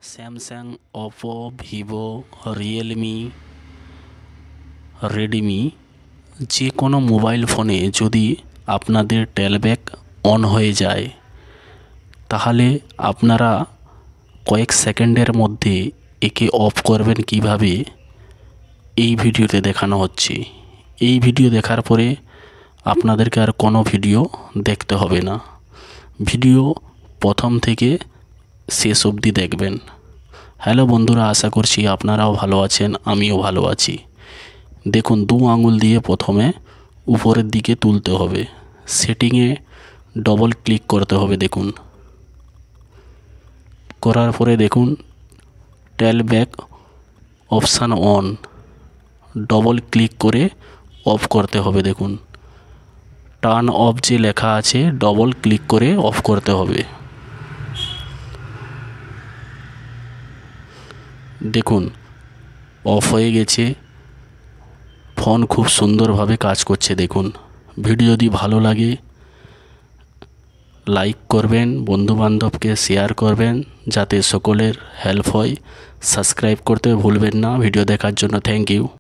Samsung, Oppo, Vivo, Realme, Redmi যে কোনো mobile ফোনে যদি আপনাদের টেলব্যাক অন হয়ে যায় তাহলে আপনারা কয়েক সেকেন্ডের মধ্যে একে অফ করবেন কিভাবে এই ভিডিওতে দেখানো হচ্ছে। এই ভিডিও দেখার পরে আপনাদেরকে আর কোনো ভিডিও দেখতে হবে না। ভিডিও প্রথম থেকে শেষ অবধি দেখবেন। হ্যালো বন্ধুরা, আশা করছি আপনারাও ভালো আছেন, আমিও ভালো আছি। দেখুন, দু আঙুল দিয়ে প্রথমে উপরের দিকে তুলতে হবে, সেটিংয়ে ডবল ক্লিক করতে হবে। দেখুন, করার পরে দেখুন টেলব্যাক অপশান অন, ডবল ক্লিক করে অফ করতে হবে। দেখুন, টার্ন অফ যে লেখা আছে ডবল ক্লিক করে অফ করতে হবে। দেখুন, অফ হয়ে গেছে, ফোন খুব সুন্দরভাবে কাজ করছে। দেখুন, ভিডিও যদি ভালো লাগে লাইক করবেন, বন্ধুবান্ধবকে শেয়ার করবেন যাতে সকলের হেল্প হয়। সাবস্ক্রাইব করতে ভুলবেন না। ভিডিও দেখার জন্য থ্যাংক ইউ।